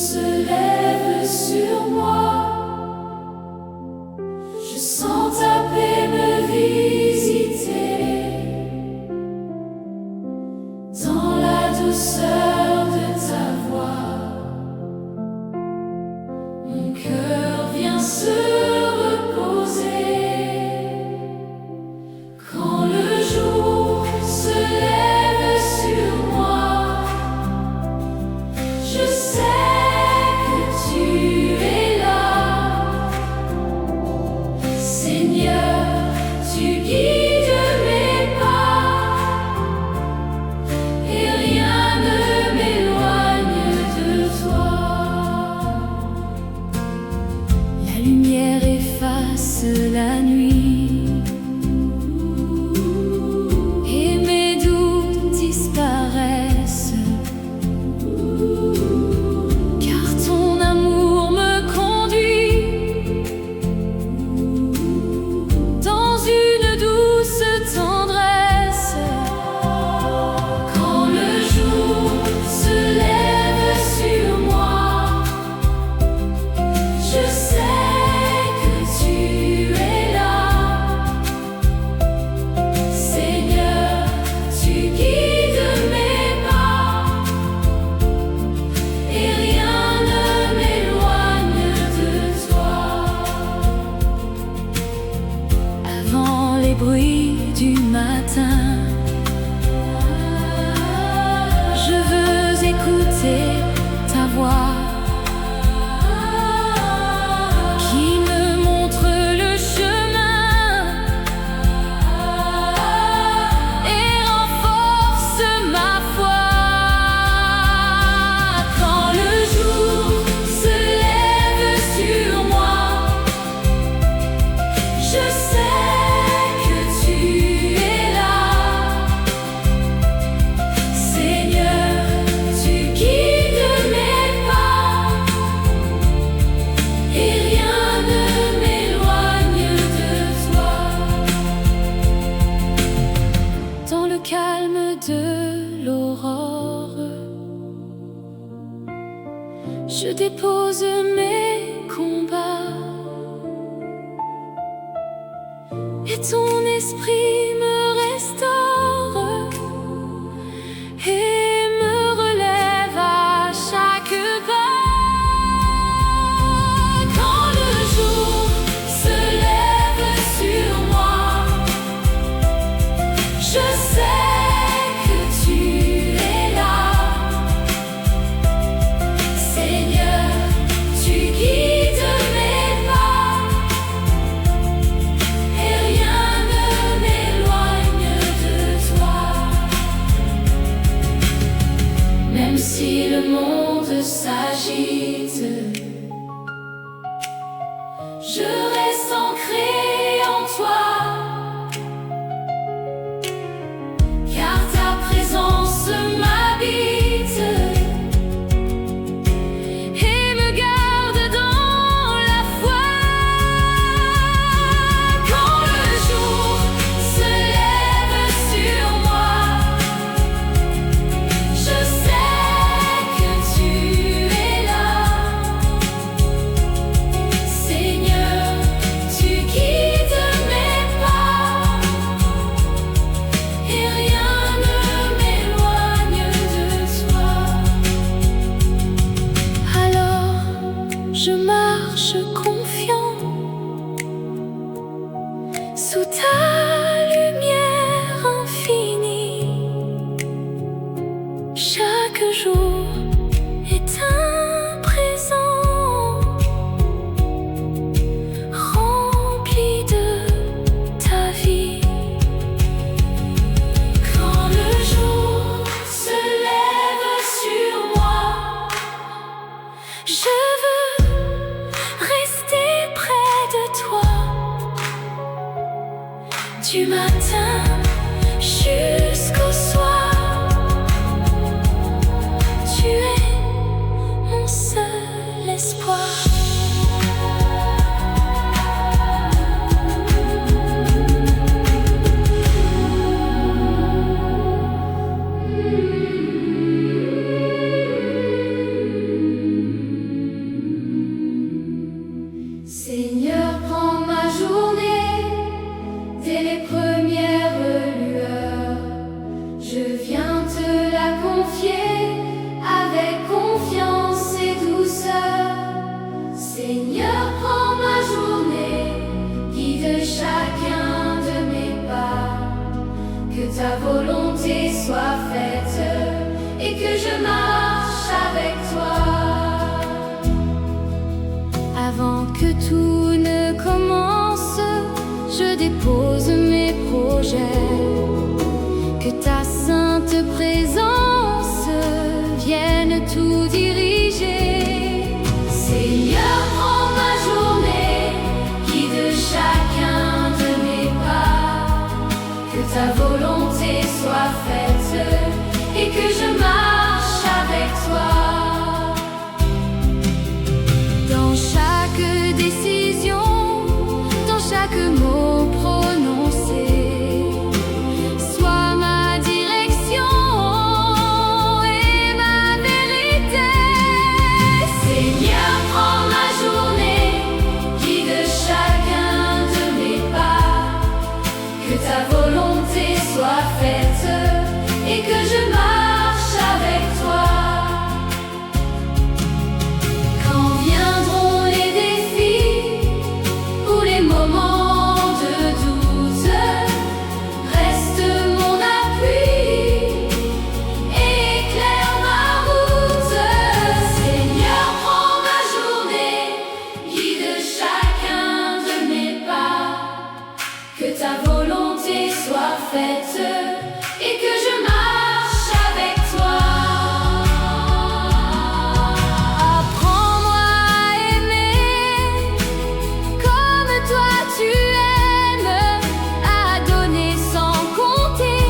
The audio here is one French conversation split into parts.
se lève sur moi. Je sens ta paix me visiter. Dans la douceur de ta voix, mon cœur vient se reposer. Quand le jour se lève sur moi, je sais que tu es là. Seigneur, tu guides mes pas, et rien ne m'éloigne de toi. La lumière efface la nuit, et mes doutes disparaissent, car ton amour me conduit dans une douce tendresse. Quand le jour se lève sur moi, je sais que tu es là. Seigneur, tu guides mes pas, et rien ne m'éloigne de toi. Avant les bruits du matin, je veux écouter ta voix qui me montre le chemin et renforce ma foi. Quand le jour se lève sur moi, je sais que tu es là. Seigneur, tu guides mes pas, et rien ne m'éloigne de toi. Dans le calme de l'aurore, je dépose mes combats, et ton esprit me restaure et me relève à chaque pas. Quand le jour se lève sur moi, je sais que tu es là. Seigneur, tu guides mes pas, et rien ne m'éloigne de toi. Même si le monde s'agite, je reste ancré en toi, car ta présence m'habite et me garde dans la foi. Quand le jour se lève sur moi, je sais que tu es là. Seigneur, tu guides mes pas, et rien ne m'éloigne de toi. Alors je marche confiant sous ta lumière infinie. Chaque jour est un présent rempli de ta vie. Quand le jour se lève sur moi, je veux rester près de toi. Du matin jusqu'au soir, tu es mon seul espoir. volonté soit faite et que je marche avec toi. Avant que tout ne commence, je dépose mes projets. Que ta sainte présence vienne tout diriger. Seigneur, prends ma journée, guide chacun de mes pas. Que ta volonté soit faite et que je marche avec toi. Dans chaque décision, dans chaque mot prononcé, sois ma direction et ma vérité. Seigneur, prends ma journée, guide chacun de mes pas. Que ta volonté soit faite et que je marche avec toi. Quand viendront les défis ou les moments de doute, reste mon appui et éclaire ma route. Seigneur, prends ma journée, guide chacun de mes pas. Que ta volonté soit faite et que je marche avec toi. Apprends-moi à aimer comme toi tu aimes, à donner sans compter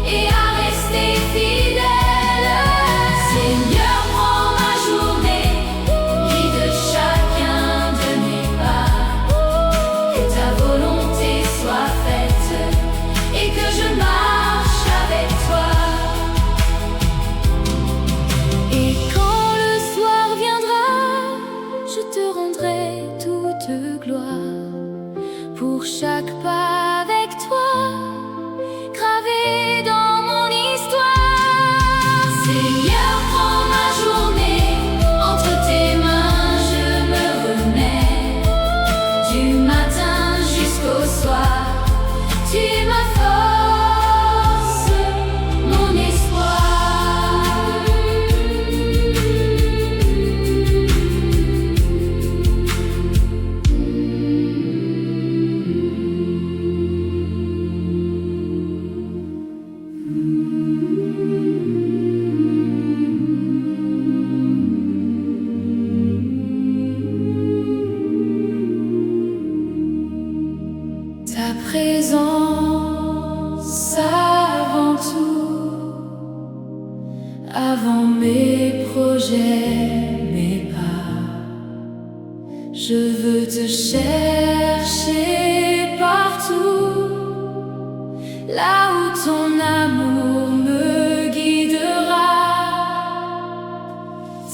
et à rester fidèle. Seigneur, prends ma journée, guide chacun de mes pas. Que ta volonté soit faite et que je marche avec toi. Et quand le soir viendra, je te rendrai toute gloire pour chaque pas avec toi, gravé dans mon histoire. Seigneur, prends ma journée, entre tes mains je me remets. Du matin jusqu'au soir, tu es ma force, mon espoir. Ta présence avant tout, avant mes projets, mes pas. Je veux te chercher partout, là où ton amour me guidera.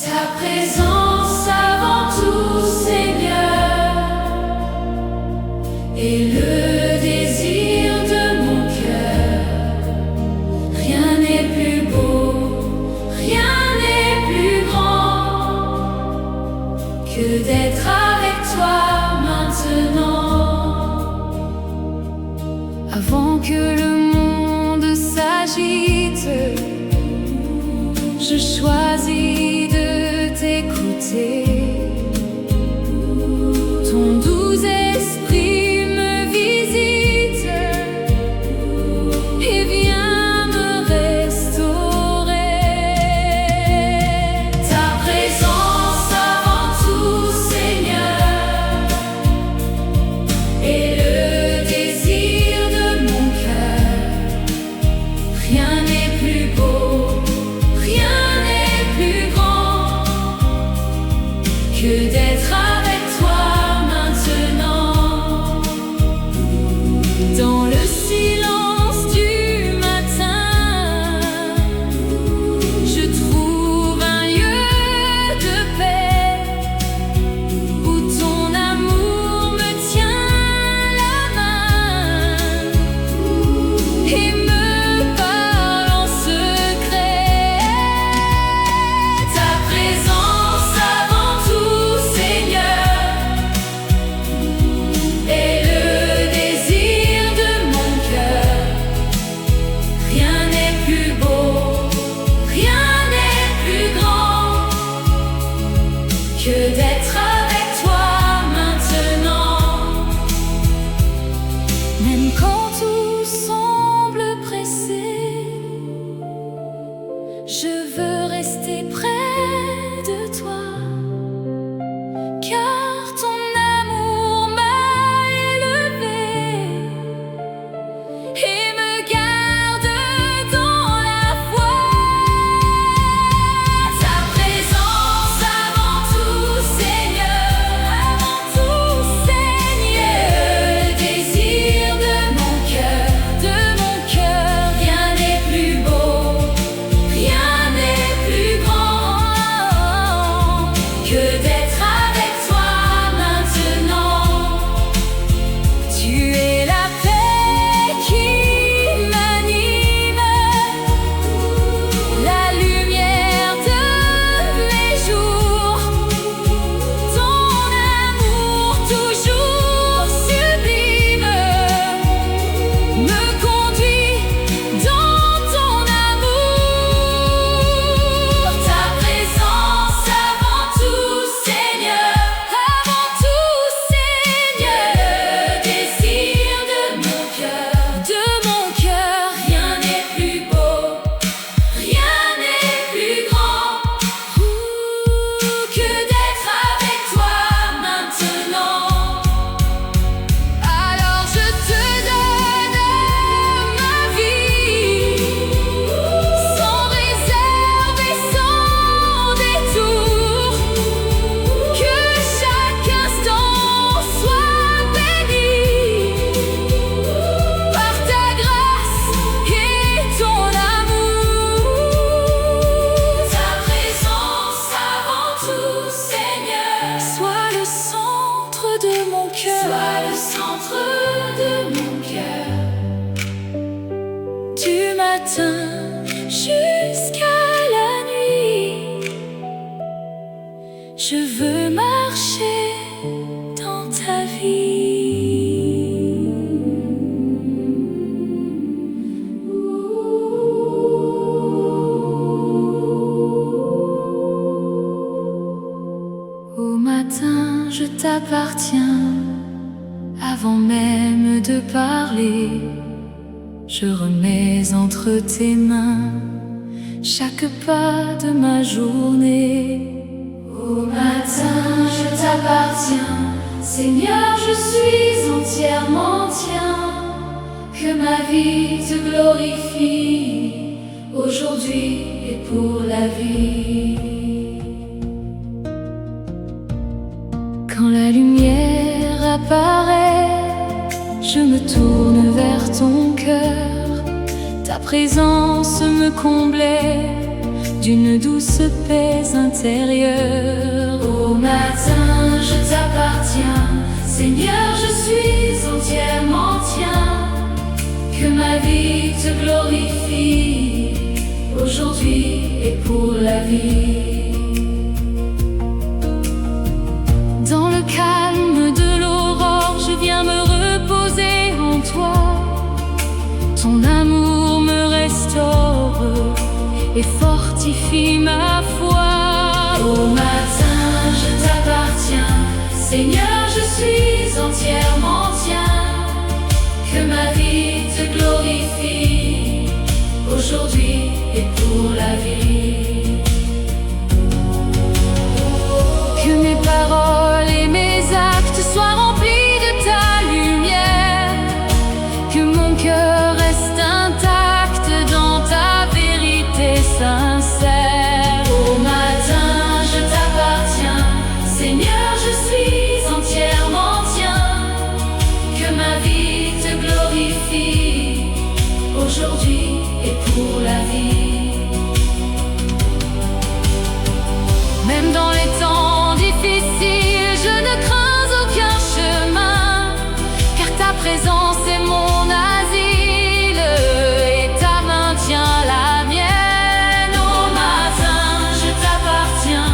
Ta présence avant tout, Seigneur, et le désir de mon cœur. Rien n'est plus beau, rien n'est plus grand que d'être avec toi maintenant. Avant que le monde s'agite, je choisis de t'écouter. Ton doux esprit me visite et vient me restaurer. Ta présence avant tout, Seigneur, et le désir de mon cœur. Rien n'est plus beau, rien n'est plus grand que d'être avec toi maintenant. Dans le silence du matin, je trouve un lieu de paix où ton amour me tient la main et me parle en secret. Ta présence avant tout, c'est que d'être avec toi maintenant. Même quand tout semble pressé, je veux rester près de toi, car ton amour m'a élevé et me garde dans la foi. Ta présence avant tout, Seigneur, avant tout, Seigneur. Le désir de mon cœur, rien n'est plus beau, rien n'est plus grand que d'être avec toi maintenant. Tu es la paix qui m'anime, la lumière de mes jours. Ton amour toujours sublime me conduit dans ton amour. Ta présence avant tout, Seigneur, avant tout, Seigneur. Le désir de mon cœur, rien n'est plus beau, rien n'est plus grand que d'être avec toi maintenant. Alors je te donne ma vie, sans réserve et sans détour. Que chaque instant soit béni par ta grâce et ton amour. Ta présence avant tout, Seigneur, sois le centre de mon cœur, sois le centre de mon cœur. Du matin jusqu'à la nuit, je veux marcher dans ta vie. Au matin, je t'appartiens. Avant même de parler, je remets entre tes mains chaque pas de ma journée. Au matin, je t'appartiens. Seigneur, je suis entièrement tien. Que ma vie te glorifie, aujourd'hui et pour la vie. Quand la lumière apparaît, je me tourne vers ton cœur. Ta présence me comblait d'une douce paix intérieure. Au matin, je t'appartiens. Seigneur, je suis entièrement tien. Que ma vie te glorifie, aujourd'hui et pour la vie. Dans le calme de l'aurore, je viens me reposer en toi. Ton amour me restaure et fortifie ma foi. Au matin, je t'appartiens. Seigneur, je suis entièrement tien. Que ma vie te glorifie, aujourd'hui et pour la vie. Que mes paroles et mes actes soient remplis de ta lumière. Que mon cœur reste intact dans ta vérité sincère. Au matin, je t'appartiens. Seigneur, je suis entièrement tien. Que ma vie te glorifie, aujourd'hui et pour la vie. Même dans les temps difficiles, je ne crains aucun chemin, car ta présence est mon asile et ta main tient la mienne. Au matin, je t'appartiens.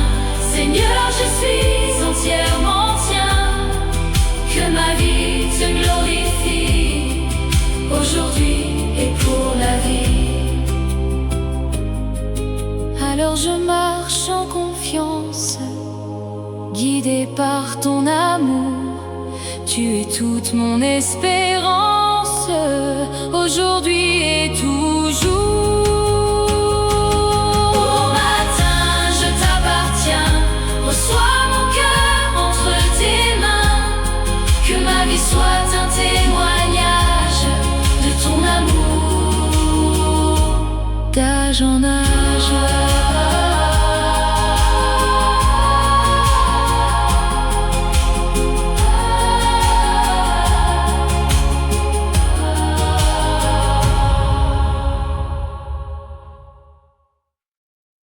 Seigneur, je suis entièrement tien. Que ma vie te glorifie, aujourd'hui et pour la vie. guidé par ton amour. Tu es toute mon espérance, aujourd'hui et toujours. Au matin, je t'appartiens, reçois mon cœur entre tes mains. Que ma vie soit un témoignage de ton amour. D'âge en âge